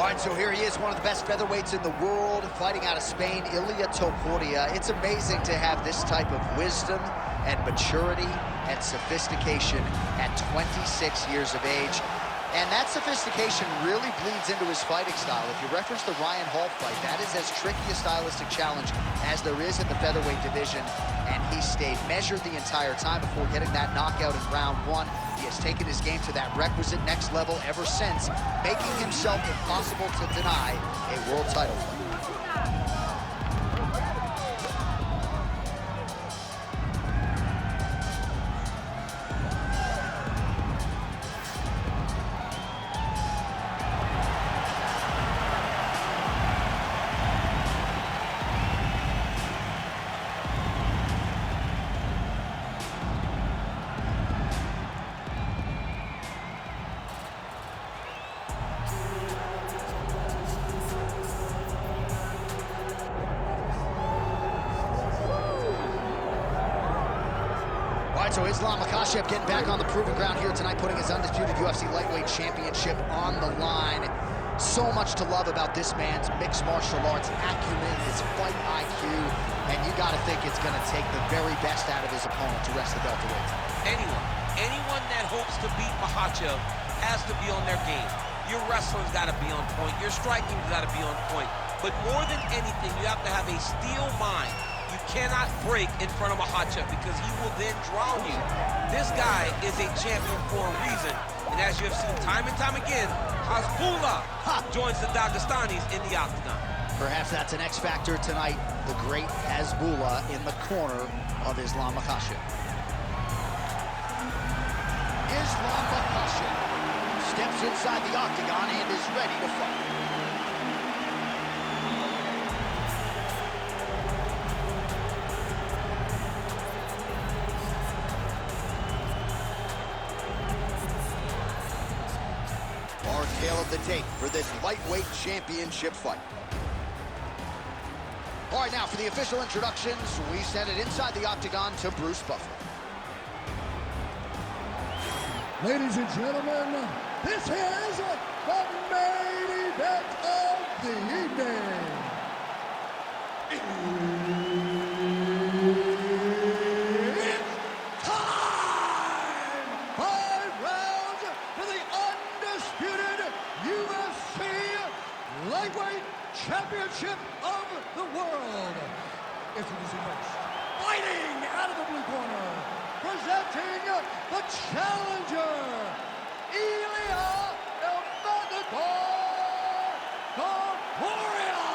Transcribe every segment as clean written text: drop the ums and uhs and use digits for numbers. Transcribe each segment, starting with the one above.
All right, so here he is, one of the best featherweights in the world, fighting out of Spain, Ilia Topuria. It's amazing to have this type of wisdom and maturity and sophistication at 26 years of age. And that sophistication really bleeds into his fighting style. If you reference the Ryan Hall fight, that is as tricky a stylistic challenge as there is in the featherweight division. And he stayed measured the entire time before getting that knockout in round one. He has taken his game to that requisite next level ever since, making himself impossible to deny a world title fight. So Islam Makhachev getting back on the proving ground here tonight, putting his undisputed UFC lightweight championship on the line. So much to love about this man's mixed martial arts acumen, his fight IQ, and you got to think it's going to take the very best out of his opponent to wrest the belt away. Anyone that hopes to beat Makhachev has to be on their game. Your wrestling's got to be on point. Your striking's got to be on point. But more than anything, you have to have a steel mind. You cannot break in front of Makhachev because he will then drown you. This guy is a champion for a reason. And as you have seen time and time again, Hasbullah joins the Dagestanis in the octagon. Perhaps that's an X factor tonight. The great Hasbullah in the corner of Islam Makhachev. Islam Makhachev steps inside the octagon and is ready to fight. Tail of the tape for this lightweight championship fight. All right, now for the official introductions, we send it inside the octagon to Bruce Buffer. Ladies and gentlemen, this is the main event of the evening. It's time! 5 rounds for the undisputed UFC lightweight championship of the world. Introducing first, fighting out of the blue corner, presenting the challenger, Ilia Topuria.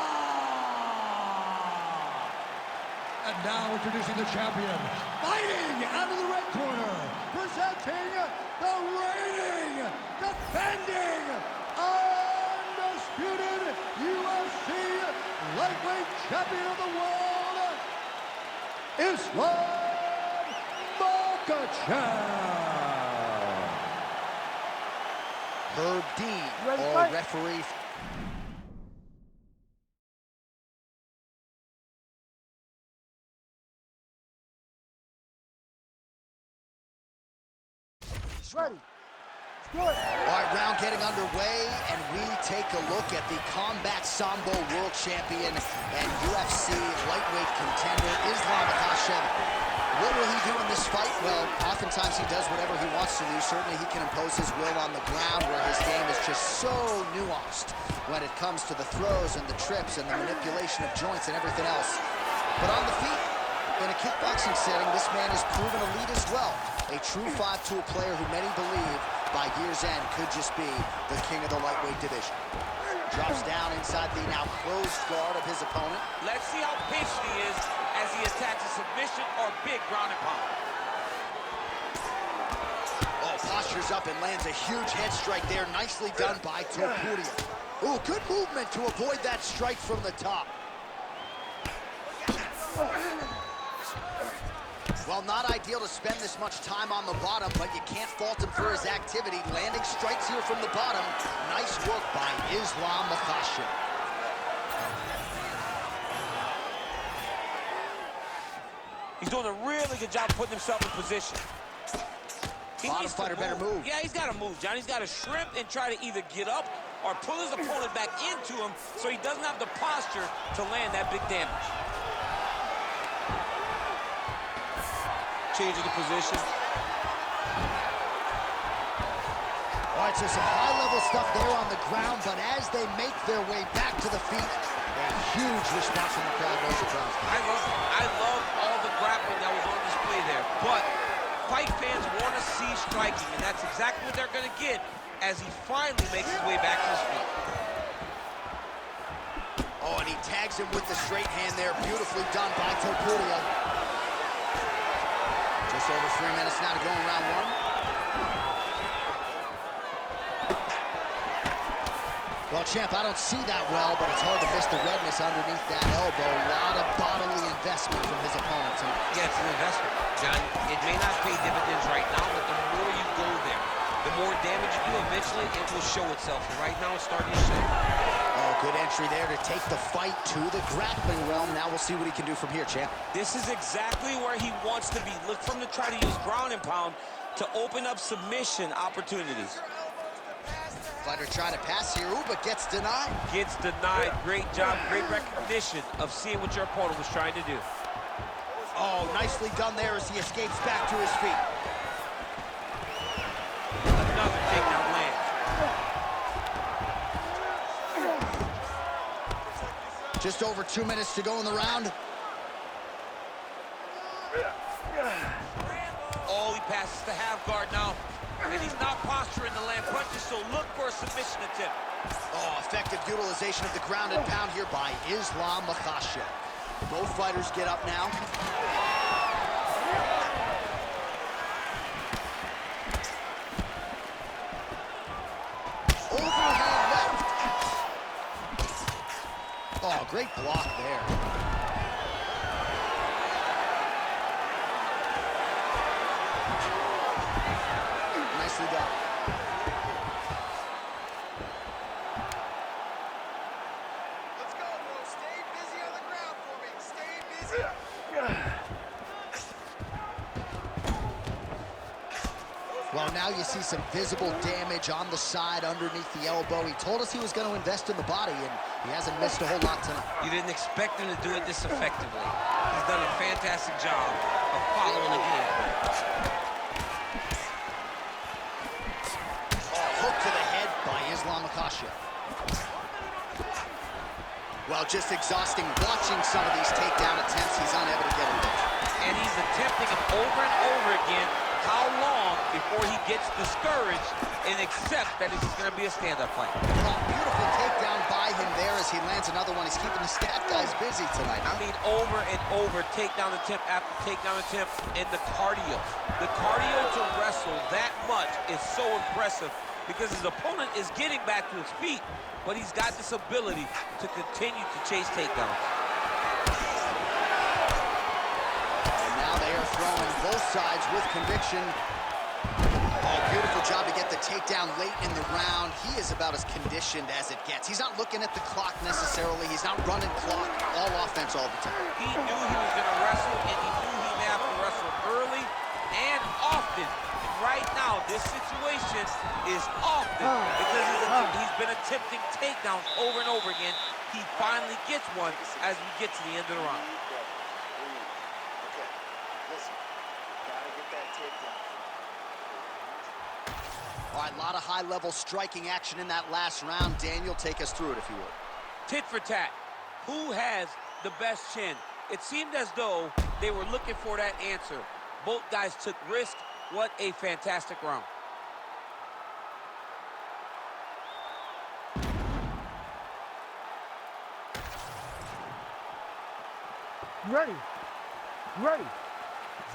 And now introducing the champion, fighting out of the red corner, presenting the reigning, defending, undisputed UFC lightweight champion of the world, Islam Makhachev. Herb Dean, our referee. Ready. All right, round getting underway, and we take a look at the Combat Sambo World Champion and UFC lightweight contender, Islam Makhachev. What will he do in this fight? Well, oftentimes he does whatever he wants to do. Certainly he can impose his will on the ground, where his game is just so nuanced when it comes to the throws and the trips and the manipulation of joints and everything else. But on the feet, in a kickboxing setting, this man has proven elite as well. A true 5-tool player who many believe by year's end could just be the king of the lightweight division. Drops down inside the now closed guard of his opponent. Let's see how patient he is as he attacks a submission or big ground and pound. Oh, postures up and lands a huge head strike there. Nicely done by Topuria. Oh, good movement to avoid that strike from the top. Well, not ideal to spend this much time on the bottom, but you can't fault him for his activity. Landing strikes here from the bottom. Nice work by Islam Makhachev. He's doing a really good job putting himself in position. He needs to fighter better move. Yeah, he's got to move, John. He's got to shrimp and try to either get up or pull his opponent back into him so he doesn't have the posture to land that big damage. Changing the position. All right, so some high-level stuff there on the ground, but as they make their way back to the feet, a huge response from the crowd. No surprise. I love all the grappling that was on display there, but fight fans want to see striking, and that's exactly what they're going to get as he finally makes his way back to his feet. Oh, and he tags him with the straight hand there. Beautifully done by Topuria. Just over 3 minutes now to go in round one. Well, champ, I don't see that well, but it's hard to miss the redness underneath that elbow. A lot of bodily investment from his opponent tonight. Yeah, it's an investment, John. It may not pay dividends right now, but the more you go there, the more damage you do, eventually it will show itself. And right now, it's starting to show. Oh, good entry there to take the fight to the grappling realm. Now we'll see what he can do from here, champ. This is exactly where he wants to be. Look for him to try to use ground and pound to open up submission opportunities. Fighter trying to pass here, but gets denied. Gets denied. Great job, great recognition of seeing what your opponent was trying to do. Oh, nicely done there as he escapes back to his feet. Another takedown land. Just over 2 minutes to go in the round. Oh, he passes the half guard now. And he's not posturing the land punches, so look for a submission attempt. Oh, effective utilization of the ground and pound here by Islam Makhachev. Both fighters get up now. Overhand left. Oh, great block there. Nicely done. Let's go, bro. Stay busy on the ground for me. Stay busy. Well, now you see some visible damage on the side underneath the elbow. He told us he was going to invest in the body, and he hasn't missed a whole lot tonight. You didn't expect him to do it this effectively. He's done a fantastic job of following the game plan. Hook to the head by Islam Makhachev. Well, just exhausting watching some of these takedown attempts. He's unable to get it done. And he's attempting them over and over again. How long before he gets discouraged and accepts that it's going to be a stand-up fight? Oh, beautiful takedown by him there as he lands another one. He's keeping the stat guys busy tonight. I mean, over and over, takedown attempt after takedown attempt, and the cardio. The cardio to wrestle that much is so impressive because his opponent is getting back to his feet, but he's got this ability to continue to chase takedowns. Throwing both sides with conviction. Oh, beautiful job to get the takedown late in the round. He is about as conditioned as it gets. He's not looking at the clock necessarily. He's not running clock, all offense all the time. He knew he was going to wrestle, and he knew he may have to wrestle early and often. And right now, this situation is often because he's been attempting takedowns over and over again. He finally gets one as we get to the end of the round. All right, a lot of high-level striking action in that last round. Daniel, take us through it, if you would. Tit for tat. Who has the best chin? It seemed as though they were looking for that answer. Both guys took risk. What a fantastic round. Ready.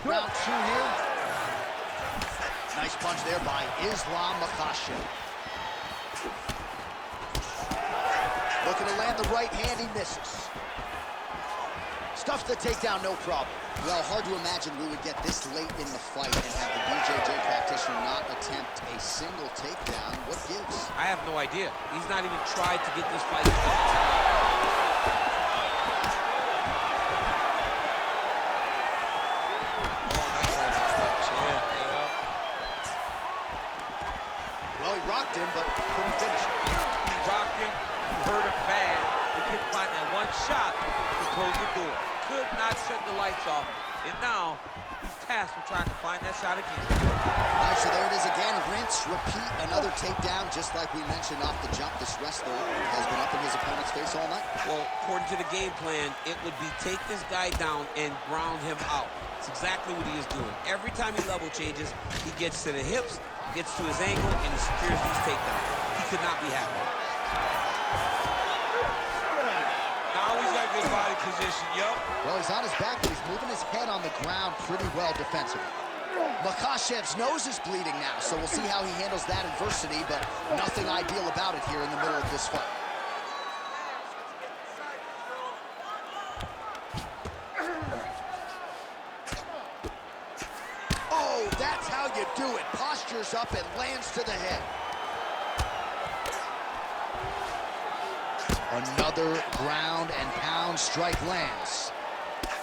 Round two here. Nice punch there by Islam Makhachev. Looking to land the right hand, he misses. Stuffs the takedown, no problem. Well, hard to imagine we would get this late in the fight and have the BJJ practitioner not attempt a single takedown. What gives? I have no idea. He's not even tried to get this fight started. close the door. Could not shut the lights off. And now, he's tasked with trying to find that shot again. All right, so there it is again. Rinse, repeat, another takedown. Just like we mentioned off the jump, this wrestler has been up in his opponent's face all night. Well, according to the game plan, it would be take this guy down and ground him out. It's exactly what he is doing. Every time he level changes, he gets to the hips, gets to his ankle, and he secures these takedowns. He could not be happy. Now he's got good body position, yup. Well, he's on his back, but he's moving his head on the ground pretty well defensively. Makhachev's nose is bleeding now, so we'll see how he handles that adversity, but nothing ideal about it here in the middle of this fight. Oh, that's how you do it. Postures up and lands to the head. Another ground and pound strike lands.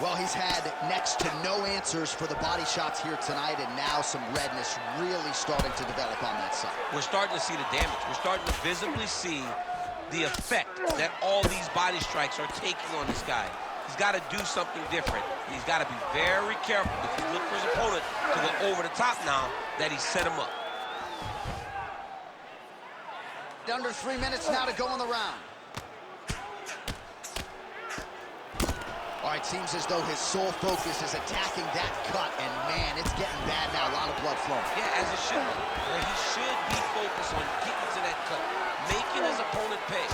Well, he's had next to no answers for the body shots here tonight, and now some redness really starting to develop on that side. We're starting to see the damage. We're starting to visibly see the effect that all these body strikes are taking on this guy. He's got to do something different. He's got to be very careful because look for his opponent to go over the top now that he set him up. Under 3 minutes now to go in the round. All right, seems as though his sole focus is attacking that cut, and man, it's getting bad now. A lot of blood flowing. Yeah, as it should be. He should be focused on getting to that cut, making his opponent pay.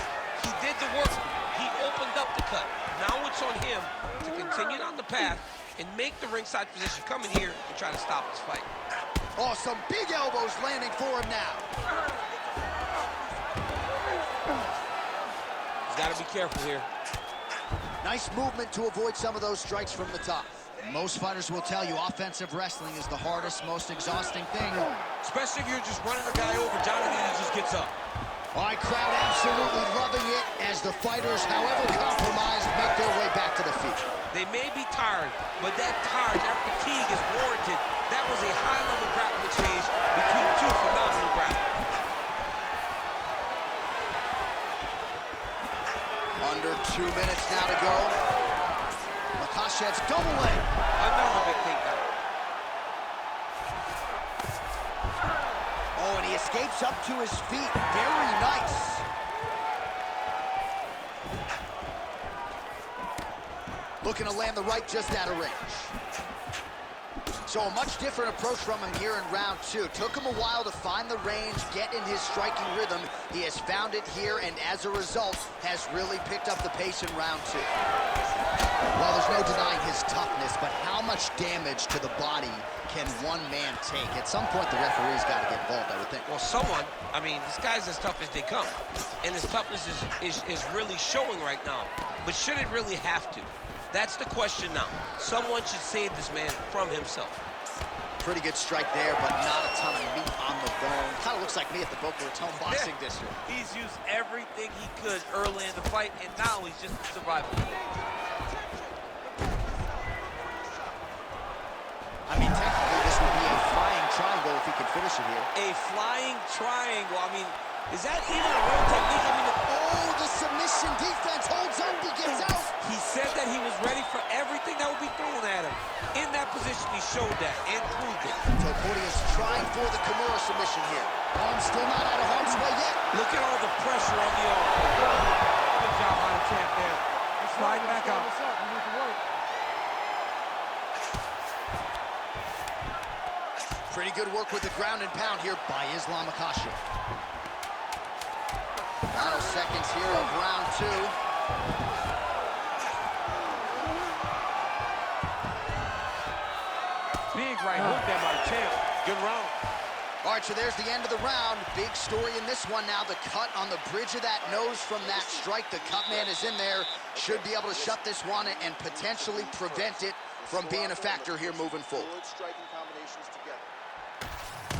He did the work. He opened up the cut. Now it's on him to continue down the path and make the ringside position, come in here and try to stop this fight. Oh, some big elbows landing for him now. He's got to be careful here. Nice movement to avoid some of those strikes from the top. Most fighters will tell you offensive wrestling is the hardest, most exhausting thing. Especially if you're just running a guy over. Jonathan, he just gets up. All right, crowd absolutely loving it as the fighters, however compromised, make their way back to the feet. They may be tired, but that tired, that fatigue is warranted. That was a high-level grappling exchange between two phenomenal grapplers. Under 2 minutes now to go. Makhachev's double leg. Another big takedown. Oh, and he escapes up to his feet. Very nice. Looking to land the right just out of range. So a much different approach from him here in round 2. Took him a while to find the range, get in his striking rhythm. He has found it here, and as a result, has really picked up the pace in round 2. Well, there's no denying his toughness, but how much damage to the body can one man take? At some point, the referee's got to get involved, I would think. Well, someone, I mean, this guy's as tough as they come. And his toughness is really showing right now. But should it really have to? That's the question now. Someone should save this man from himself. Pretty good strike there, but not a ton of meat on the bone. Kind of looks like me at the Boca Raton boxing district. He's used everything he could early in the fight, and now he's just a survivor. I mean, technically, this would be a flying triangle if he could finish it here. A flying triangle. I mean, is that even a real technique? I mean, oh, the submission defense holds up. He gets out. He said that he was ready for everything that would be thrown at him. In that position, he showed that and proved it. Topuria is trying for the Kimura submission here. Arm still not out of harm's way yet. Look at all the pressure on the arm. Good job by the champ there. He's sliding back out. Pretty good work with the ground and pound here by Islam Makhachev. Final seconds here of round 2. Big right hook there by the champ. Good round. All right, so there's the end of the round. Big story in this one now. The cut on the bridge of that nose from that strike. The cut man is in there. Should be able to shut this one and potentially prevent it from being a factor here moving forward. Striking combinations together.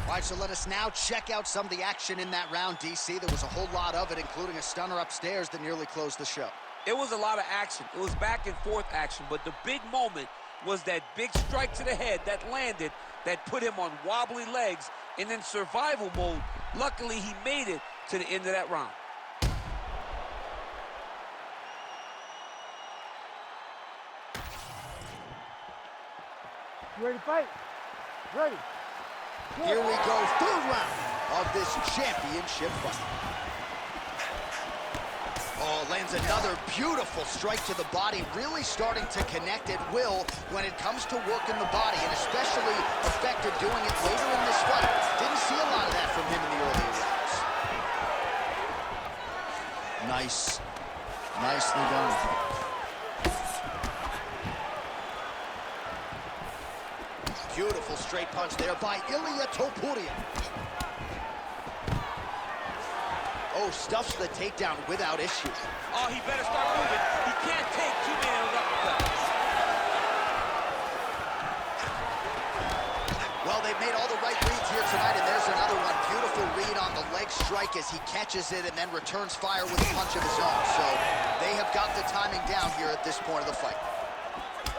All right, so let us now check out some of the action in that round, DC. There was a whole lot of it, including a stunner upstairs that nearly closed the show. It was a lot of action. It was back and forth action, but the big moment was that big strike to the head that landed, that put him on wobbly legs and in survival mode. Luckily, he made it to the end of that round. You ready to fight? Ready. Here we go, third round of this championship fight. Oh, lands another beautiful strike to the body, really starting to connect at will when it comes to working the body, and especially effective doing it later in this fight. Didn't see a lot of that from him in the earlier rounds. Nice. Nicely done. Beautiful straight punch there by Ilia Topuria. Oh, stuffs the takedown without issue. Oh, he better start moving. He can't take too many of those uppercuts. Well, they've made all the right reads here tonight, and there's another one. Beautiful read on the leg strike as he catches it and then returns fire with a punch of his own. So they have got the timing down here at this point of the fight.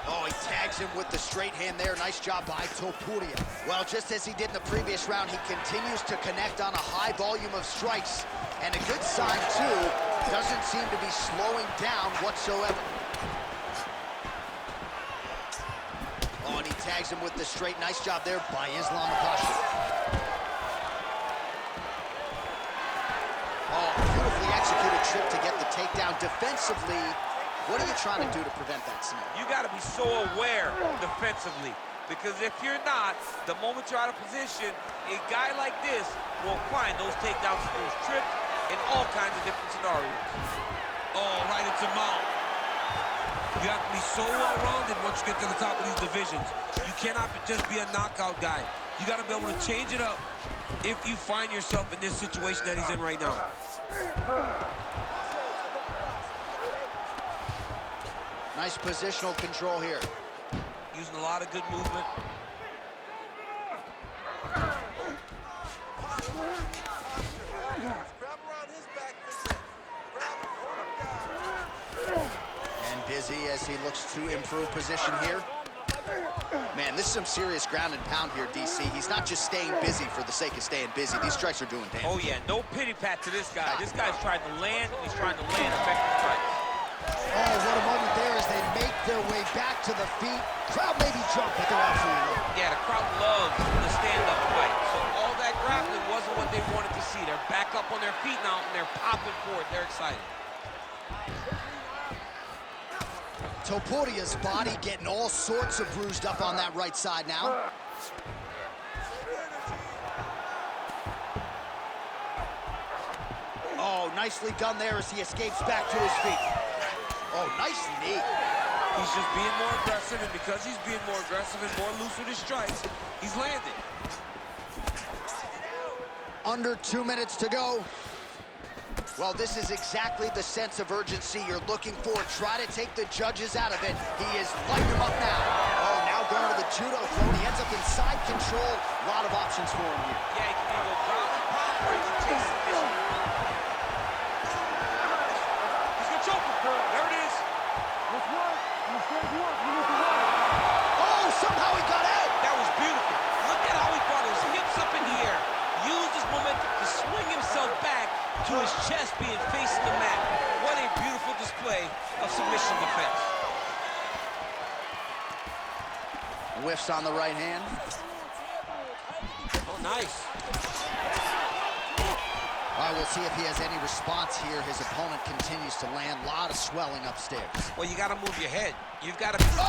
Oh, he tags him with the straight hand there. Nice job by Topuria. Well, just as he did in the previous round, he continues to connect on a high volume of strikes. And a good sign, too, doesn't seem to be slowing down whatsoever. Oh, and he tags him with the straight. Nice job there by Islam Makhachev. Oh, beautifully executed trip to get the takedown. Defensively, what are you trying to do to prevent that scenario? You got to be so aware defensively, because if you're not, the moment you're out of position, a guy like this will find those takedowns through his trips in all kinds of different scenarios. Oh, right into mount. You have to be so well-rounded once you get to the top of these divisions. You cannot just be a knockout guy. You got to be able to change it up if you find yourself in this situation that he's in right now. Nice positional control here. Using a lot of good movement. Grab around his back, Vincent. And busy as he looks to improve position here. Man, this is some serious ground and pound here, DC. He's not just staying busy for the sake of staying busy. These strikes are doing damage. Oh, yeah, no pity pat to this guy. This guy's trying to land, and he's trying to land effective strikes. Oh, what a moment there as they make their way back to the feet. Crowd may be drunk, but they're absolutely right. Yeah, the crowd loves the stand-up fight. So all that grappling wasn't what they wanted to see. They're back up on their feet now, and they're popping for it. They're excited. Topuria's body getting all sorts of bruised up on that right side now. Oh, nicely done there as he escapes back to his feet. Oh, nice knee. He's just being more aggressive, and because he's being more aggressive and more loose with his strikes, he's landing. Under 2 minutes to go. Well, this is exactly the sense of urgency you're looking for. Try to take the judges out of it. He is lighting them up now. Oh, now going to the judo throw. He ends up in side control. A lot of options for him here. Yeah, he can either go ground and pound or he can take submission. He's gonna choke him. There it is. Let's work. You said work. You need to work. Oh, somehow he got out. That was beautiful. Look at how he brought his hips up in the air. Used his momentum to swing himself back to his chest being facing the mat. What a beautiful display of submission defense. Whiffs on the right hand. Oh, nice. All right, we'll see if he has any response here. His opponent continues to land. A lot of swelling upstairs. Well, you got to move your head. You've got to... Oh!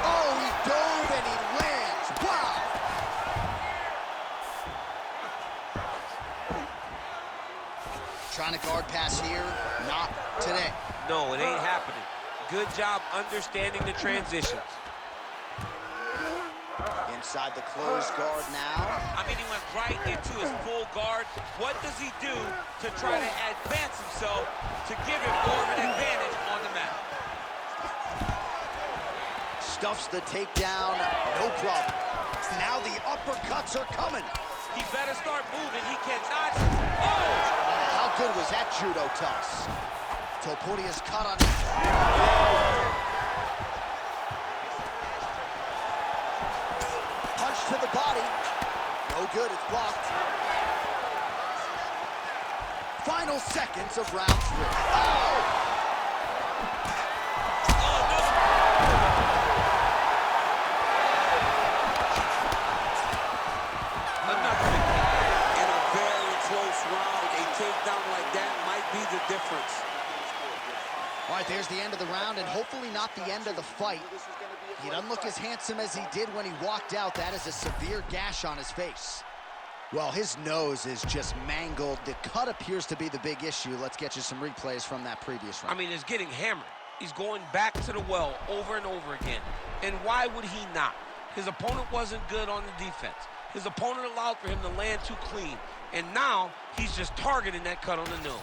Oh, he dove and he lands. Wow! Trying to guard pass here. Not today. No, it ain't happening. Good job understanding the transitions. Inside the closed guard now. I mean, he went right into his full guard. What does he do to try to advance himself to give him more of an advantage on the mat? Stuffs the takedown, no problem. Now the uppercuts are coming. He better start moving. He cannot... Oh! How good was that judo toss? Topuria's cut on... Punch to the body. No good, it's blocked. Final seconds of round 3. Oh! takedown like that might be the difference. All right, there's the end of the round, and hopefully not the end of the fight. He doesn't look as handsome as he did when he walked out. That is a severe gash on his face. Well, his nose is just mangled. The cut appears to be the big issue. Let's get you some replays from that previous round. I mean, it's getting hammered. He's going back to the well over and over again. And why would he not? His opponent wasn't good on the defense. His opponent allowed for him to land too clean. And now he's just targeting that cut on the nose.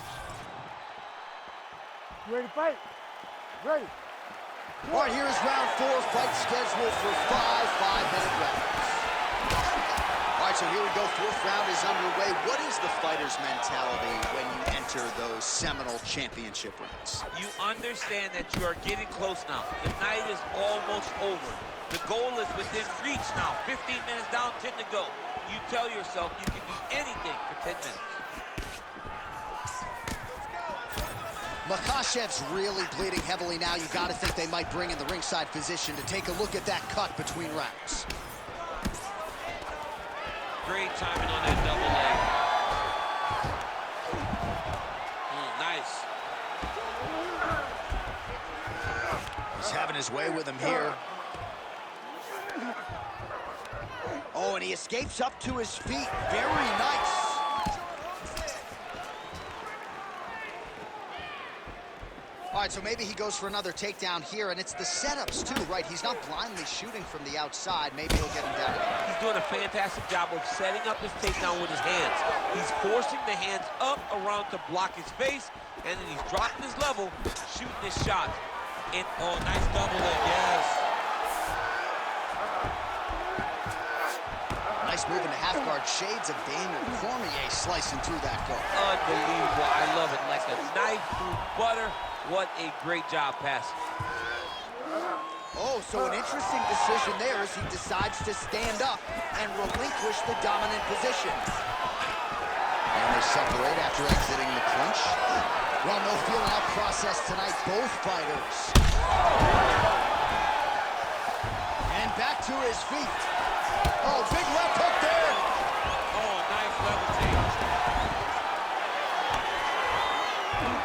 You ready to fight? Ready. All right, here is round 4, fight scheduled for 5 5-minute rounds. All right, so here we go. 4th round is underway. What is the fighter's mentality when you enter those seminal championship rounds? You understand that you are getting close now. The night is almost over. The goal is within reach now. 15 minutes down, 10 to go. You tell yourself you can do anything for 10 minutes. Makhachev's really bleeding heavily now. You got to think they might bring in the ringside physician to take a look at that cut between rounds. Great timing on that double leg. Nice. He's having his way with him here. Oh, and he escapes up to his feet. Very nice. All right, so maybe he goes for another takedown here, and it's the setups too, right? He's not blindly shooting from the outside. Maybe he'll get him down again. He's doing a fantastic job of setting up his takedown with his hands. He's forcing the hands up around to block his face, and then he's dropping his level, shooting his shots. And, oh, nice double leg, yes. Nice move into half guard. Shades of Daniel Cormier slicing through that guard. Unbelievable. I love it. Like a knife through butter. What a great job passing. Oh, so an interesting decision there as he decides to stand up and relinquish the dominant position. And they separate after exiting the clinch. Well, no feeling out process tonight, both fighters. And back to his feet. Oh, big left hook there. Oh, nice levitate.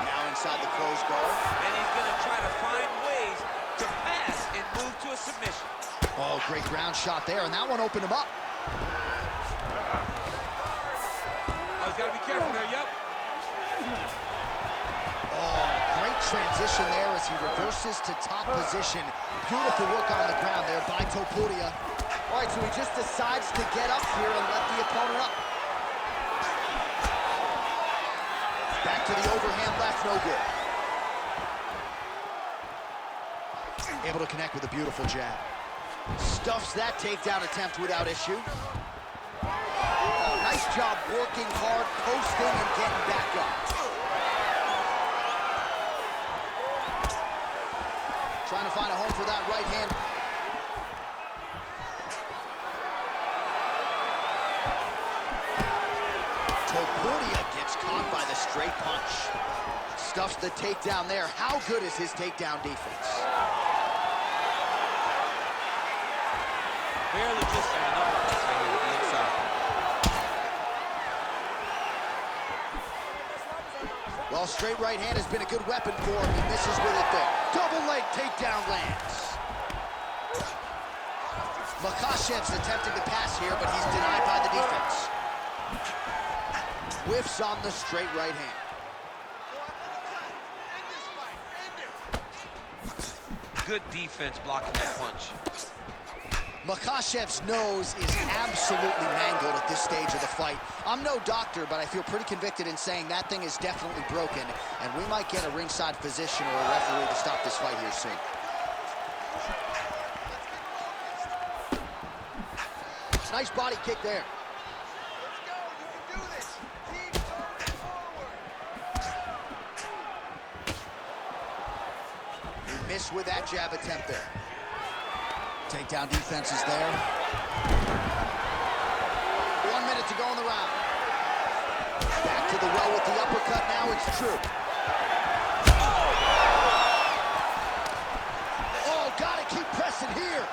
Now inside the closed guard. And he's going to try to find ways to pass and move to a submission. Oh, great ground shot there, and that one opened him up. Oh, he's got to be careful there, yep. Oh, great transition there as he reverses to top position. Beautiful work on the ground there by Topuria. All right, so he just decides to get up here and let the opponent up. Back to the overhand left, no good. Able to connect with a beautiful jab. Stuffs that takedown attempt without issue. Oh, nice job working hard, posting, and getting back up. Trying to find a home for that right hand. Topuria gets caught by the straight punch. Stuffs the takedown there. How good is his takedown defense? Barely just got an uppercut right here with the inside. Well, straight right hand has been a good weapon for him. He misses with it there. Double leg takedown lands. Makhachev's attempting to pass here, but he's denied by the defense. Whiffs on the straight right hand. Good defense blocking that punch. Makhachev's nose is absolutely mangled at this stage of the fight. I'm no doctor, but I feel pretty convicted in saying that thing is definitely broken, and we might get a ringside physician or a referee to stop this fight here soon. Nice body kick there. Let's go, you can do this. Keep going forward. He missed with that jab attempt there. Takedown defense is there. 1 minute to go in the round. Back to the well with the uppercut. Now it's true. Oh, gotta keep pressing here.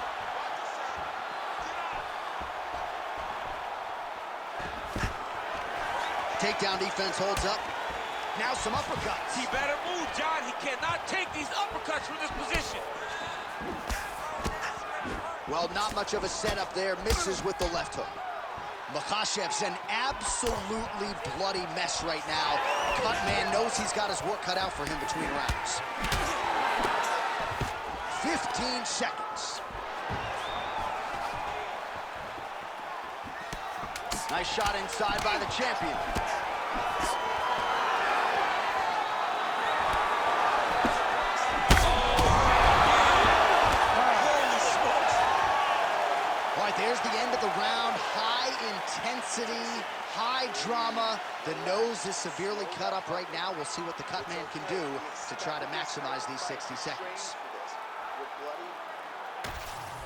Takedown takedown defense holds up. Now some uppercuts. He better move, John. He cannot take these uppercuts from this position. Well, not much of a setup there. Misses with the left hook. Makhachev's an absolutely bloody mess right now. Cut man knows he's got his work cut out for him between rounds. 15 seconds. Nice shot inside by the champion. All right, there's the end of the round. High intensity, high drama. The nose is severely cut up right now. We'll see what the cut man can do to try to maximize these 60 seconds.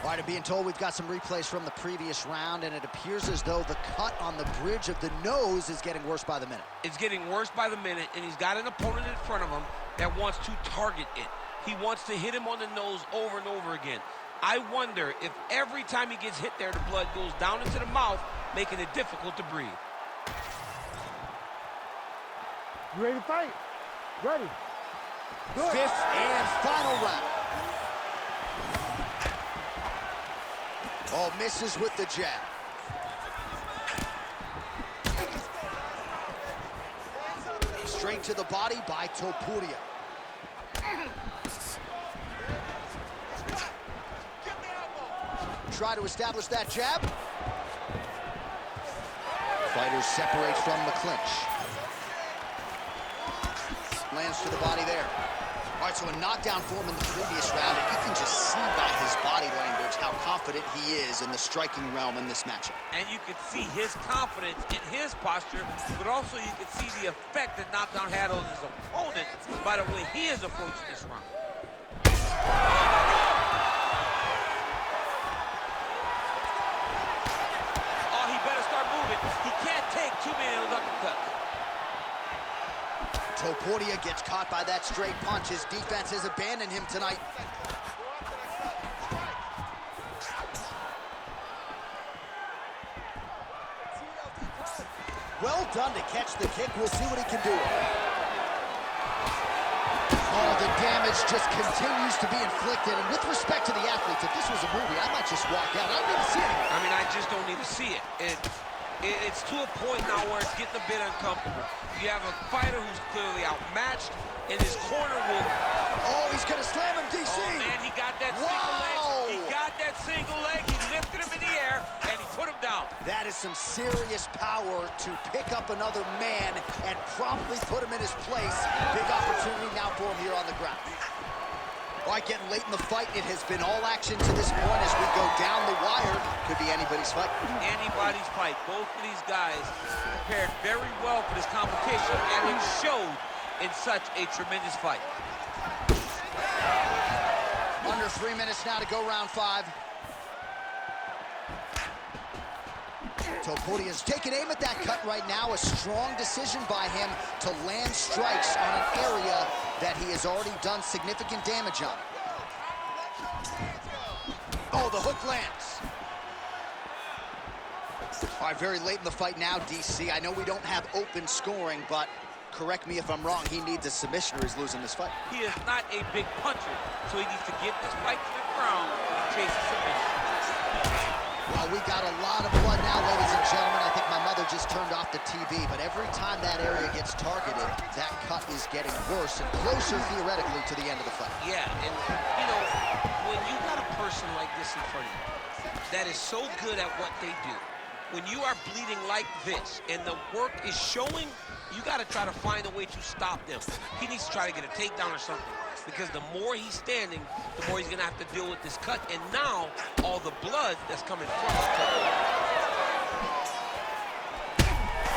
All right, I'm being told we've got some replays from the previous round, and it appears as though the cut on the bridge of the nose is getting worse by the minute. It's getting worse by the minute, and he's got an opponent in front of him that wants to target it. He wants to hit him on the nose over and over again. I wonder if every time he gets hit there, the blood goes down into the mouth, making it difficult to breathe. You ready to fight? Ready. Good. Fifth and final round. Oh, misses with the jab. Straight to the body by Topuria. Try to establish that jab. Fighters separate from the clinch. Lands to the body there. All right, so a knockdown for him in the previous round, and you can just see by his body language how confident he is in the striking realm in this matchup. And you can see his confidence in his posture, but also you can see the effect that knockdown had on his opponent by the way he is approaching this round. Oh, he better start moving. He can't take too many of those uppercuts. Topuria gets caught by that straight punch. His defense has abandoned him tonight. Well done to catch the kick. We'll see what he can do. Oh, the damage just continues to be inflicted. And with respect to the athletes, if this was a movie, I might just walk out. I don't need to see anything. I mean, I just don't need to see it. It's to a point now where it's getting a bit uncomfortable. You have a fighter who's clearly outmatched, and his corner will... Oh, he's going to slam him, DC. Oh, man, he got that single leg. He got that single leg. He lifted him in the air, and he put him down. That is some serious power to pick up another man and promptly put him in his place. Big opportunity now for him here on the ground. All right, getting late in the fight. It has been all action to this point as we go down the wire. Could be anybody's fight. Anybody's fight. Both of these guys prepared very well for this competition, and it showed in such a tremendous fight. Under 3 minutes now to go round 5. Topuria's taking aim at that cut right now. A strong decision by him to land strikes on an area that he has already done significant damage on. Oh, the hook lands. All right, very late in the fight now, DC. I know we don't have open scoring, but correct me if I'm wrong, he needs a submission or he's losing this fight. He is not a big puncher, so he needs to get this fight to the ground and chase a submission. Well, we got a lot of blood now, ladies and gentlemen. I think my mother just turned off the TV, but every time that area gets targeted, that cut is getting worse and closer, theoretically, to the end of the fight. Yeah, and, you know, when you got a person like this in front of you that is so good at what they do, when you are bleeding like this and the work is showing, you got to try to find a way to stop them. He needs to try to get a takedown or something, because the more he's standing, the more he's going to have to deal with this cut, and now all the blood that's coming from the cut.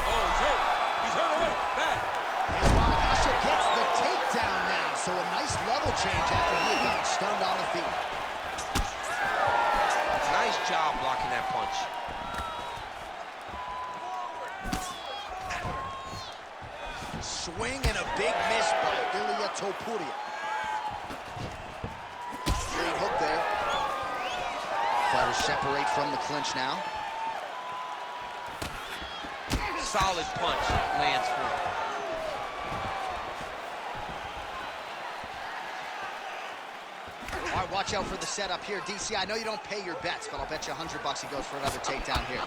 Oh, he's hurt. He's hurt already. Bad. And Makhachov gets the takedown now, so a nice level change after he had gotten stunned on the feet. Nice job blocking that punch. Swing and a big miss by Ilia Topuria. Straight hook there. Fighters separate from the clinch now. solid punch lands for him. All right, watch out for the setup here. DC, I know you don't pay your bets, but I'll bet you $100 he goes for another takedown here.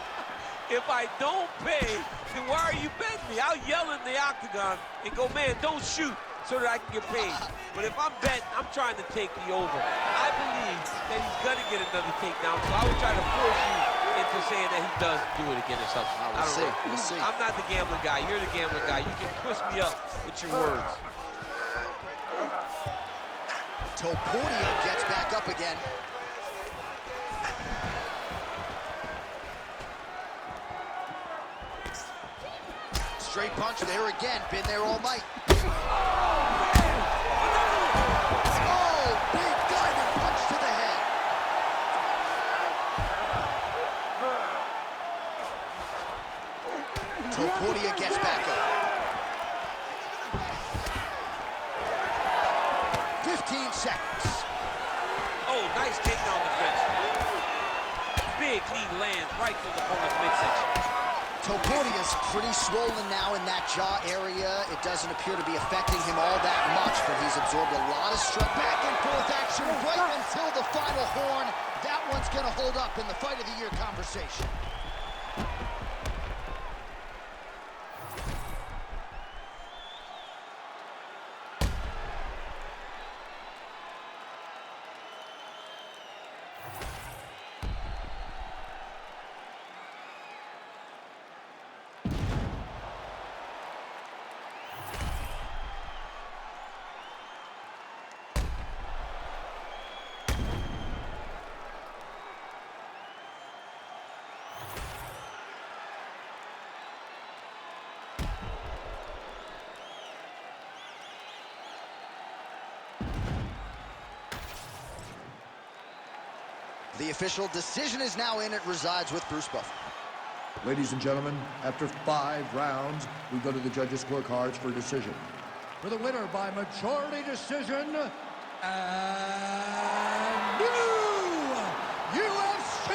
If I don't pay, then why are you betting me? I'll yell in the octagon and go, man, don't shoot, so that I can get paid. But if I'm betting, I'm trying to take the over. I believe that he's going to get another takedown, so I would try to force you into saying that he does do it again or something. We'll see. I'm not the gambling guy. You're the gambling guy. You can twist me up with your words. Topuria gets back up again. Straight punch there again. Been there all night. Oh, big diving punch to the head. Topuria gets back up. 15 seconds. Oh, nice takedown defense. Big knee lands right through the opponent's midsection. Topuria's pretty swollen now in that jaw area. It doesn't appear to be affecting him all that much, but he's absorbed a lot of stress. Back and forth action right until the final horn. That one's going to hold up in the fight of the year conversation. The official decision is now in. It resides with Bruce Buffer. Ladies and gentlemen, after 5 rounds, we go to the judges' scorecards for decision. For the winner by majority decision, and new UFC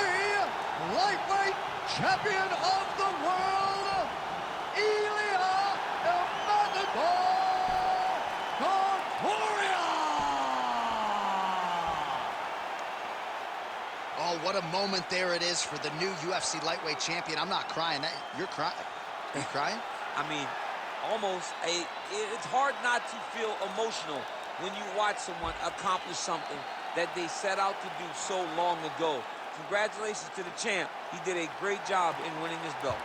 lightweight champion of the world, Ilia Topuria! Oh, what a moment there it is for the new UFC lightweight champion. I'm not crying. You're crying. Are you crying? I mean, almost. It's hard not to feel emotional when you watch someone accomplish something that they set out to do so long ago. Congratulations to the champ. He did a great job in winning this belt.